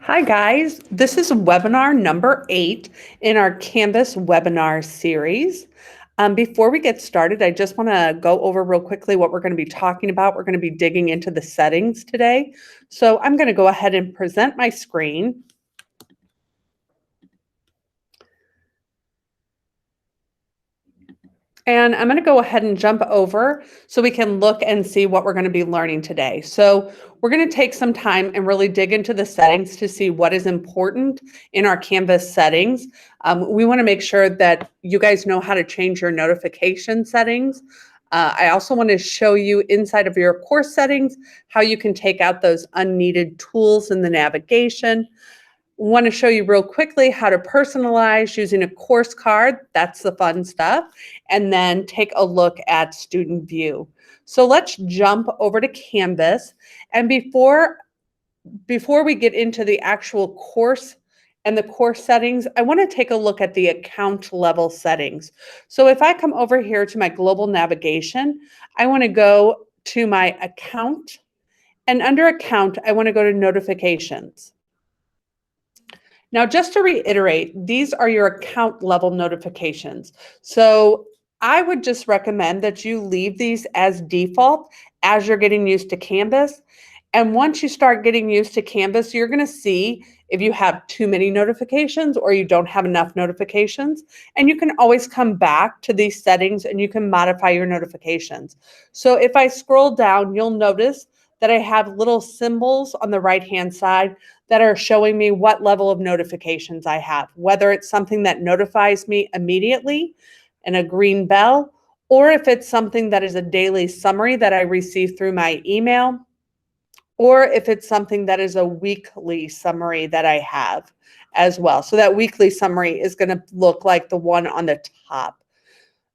Hi guys, this is webinar number 8 in our Canvas webinar series. Before we get started, I just want to go over real quickly what we're going to be talking about. We're going to be digging into the settings today. So I'm going to go ahead and present my screen. And I'm going to go ahead and jump over so we can look and see what we're going to be learning today. So we're going to take some time and really dig into the settings to see what is important in our Canvas settings. We want to make sure that you guys know how to change your notification settings. I also want to show you inside of your course settings how you can take out those unneeded tools in the navigation. Want to show you real quickly how to personalize using a course card. That's the fun stuff. And then take a look at student view. So let's jump over to Canvas. And before we get into the actual course and the course settings, I want to take a look at the account level settings. So if I come over here to my global navigation, I want to go to my account. And under account, I want to go to notifications. Now, just to reiterate, these are your account level notifications. So I would just recommend that you leave these as default as you're getting used to Canvas. And once you start getting used to Canvas, you're going to see if you have too many notifications or you don't have enough notifications. And you can always come back to these settings and you can modify your notifications. So if I scroll down, you'll notice that I have little symbols on the right-hand side that are showing me what level of notifications I have, whether it's something that notifies me immediately and a green bell, or if it's something that is a daily summary that I receive through my email, or if it's something that is a weekly summary that I have as well. So that weekly summary is going to look like the one on the top.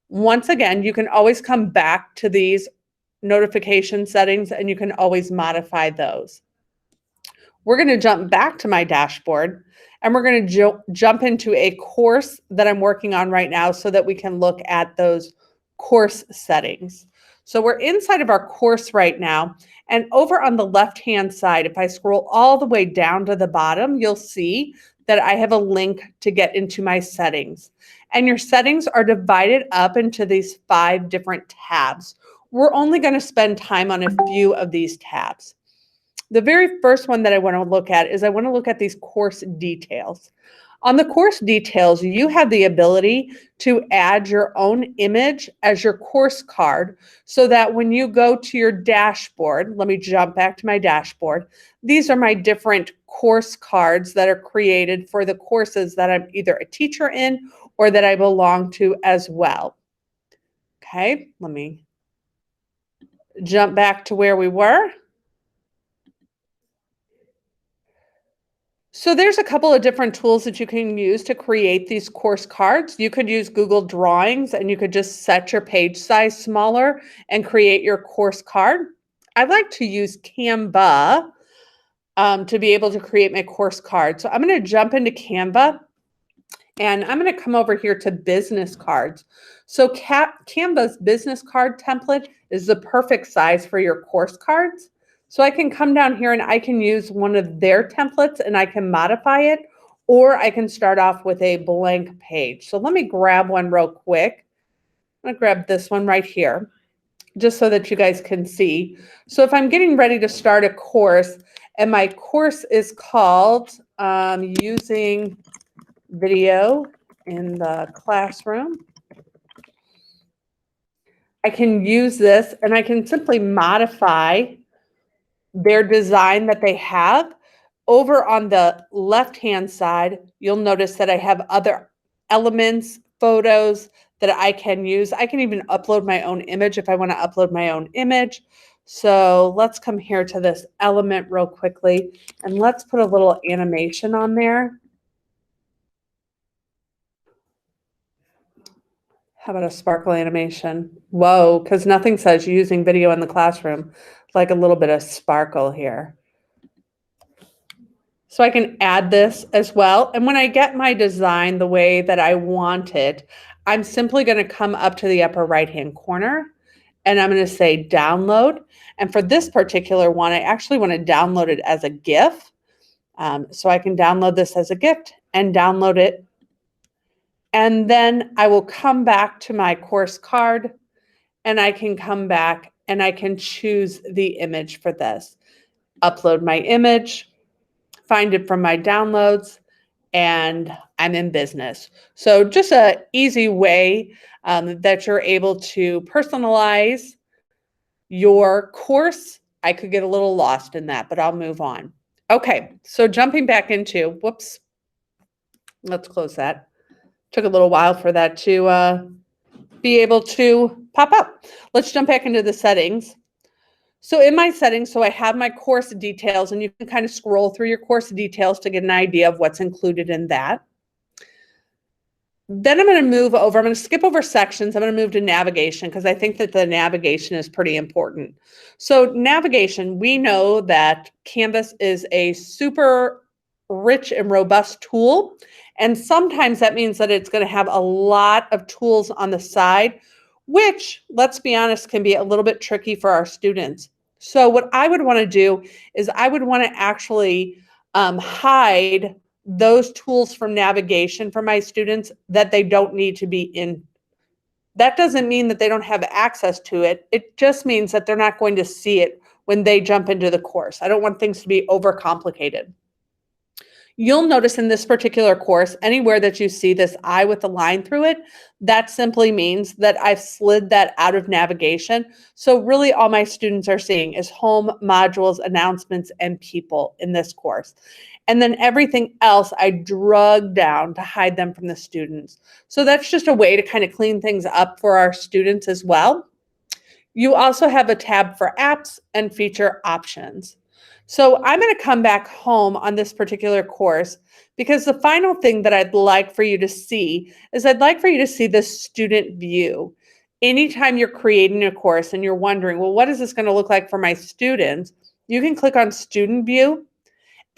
Once again, you can always come back to these notification settings and you can always modify those. We're going to jump back to my dashboard and we're going to jump into a course that I'm working on right now so that we can look at those course settings. So we're inside of our course right now, and over on the left-hand side, if I scroll all the way down to the bottom, you'll see that I have a link to get into my settings. And your settings are divided up into these 5 different tabs. We're only going to spend time on a few of these tabs. The very first one that I want to look at is I want to look at these course details. On the course details, you have the ability to add your own image as your course card so that when you go to your dashboard, let me jump back to my dashboard. These are my different course cards that are created for the courses that I'm either a teacher in or that I belong to as well. Okay, let me jump back to where we were. So there's a couple of different tools that you can use to create these course cards. You could use Google Drawings and you could just set your page size smaller and create your course card. I like to use Canva to be able to create my course card. So I'm going to jump into Canva and I'm going to come over here to business cards. So Canva's business card template is the perfect size for your course cards. So I can come down here and I can use one of their templates and I can modify it, or I can start off with a blank page. So let me grab one real quick. I'm going to grab this one right here, just so that you guys can see. So if I'm getting ready to start a course and my course is called Using Video in the Classroom, I can use this and I can simply modify their design that they have. Over on the left-hand side, you'll notice that I have other elements, photos that I can use. I can even upload my own image if I want to upload my own image. So let's come here to this element real quickly and let's put a little animation on there. How about a sparkle animation? Whoa, because nothing says using video in the classroom. Like a little bit of sparkle here. So I can add this as well. And when I get my design the way that I want it, I'm simply going to come up to the upper right-hand corner and I'm going to say download. And for this particular one, I actually want to download it as a GIF. So I can download this as a gift and download it. And then I will come back to my course card, and I can come back and I can choose the image for this. Upload my image, find it from my downloads, and I'm in business. So just an easy way that you're able to personalize your course. I could get a little lost in that, but I'll move on. Okay, so jumping back into, whoops, let's close that. Took a little while for that to be able to pop up. Let's jump back into the settings. So in my settings, so I have my course details, and you can kind of scroll through your course details to get an idea of what's included in that. Then I'm going to move over, I'm going to skip over sections. I'm going to move to navigation because I think that the navigation is pretty important. So navigation, we know that Canvas is a super rich and robust tool. And sometimes that means that it's going to have a lot of tools on the side, which, let's be honest, can be a little bit tricky for our students. So what I would want to do is I would want to actually hide those tools from navigation for my students that they don't need to be in. That doesn't mean that they don't have access to it. It just means that they're not going to see it when they jump into the course. I don't want things to be overcomplicated. You'll notice in this particular course, anywhere that you see this eye with a line through it, that simply means that I've slid that out of navigation. So really all my students are seeing is home, modules, announcements, and people in this course. And then everything else I drug down to hide them from the students. So that's just a way to kind of clean things up for our students as well. You also have a tab for apps and feature options. So I'm going to come back home on this particular course because the final thing that I'd like for you to see is I'd like for you to see the student view. Anytime you're creating a course and you're wondering, well, what is this going to look like for my students? You can click on student view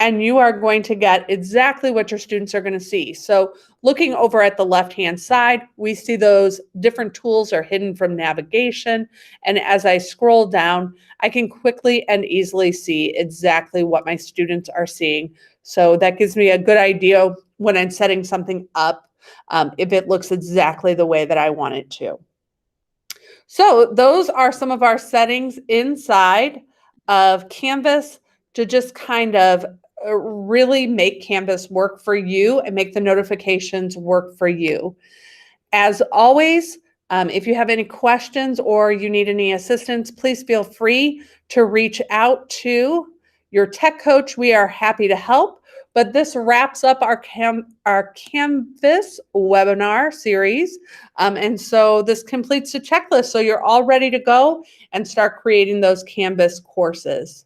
and you are going to get exactly what your students are going to see. So looking over at the left-hand side, we see those different tools are hidden from navigation. And as I scroll down, I can quickly and easily see exactly what my students are seeing. So that gives me a good idea when I'm setting something up, if it looks exactly the way that I want it to. So those are some of our settings inside of Canvas to just kind of really make Canvas work for you and make the notifications work for you. As always, if you have any questions or you need any assistance, please feel free to reach out to your tech coach. We are happy to help. But this wraps up our Canvas webinar series. And so this completes the checklist. So you're all ready to go and start creating those Canvas courses.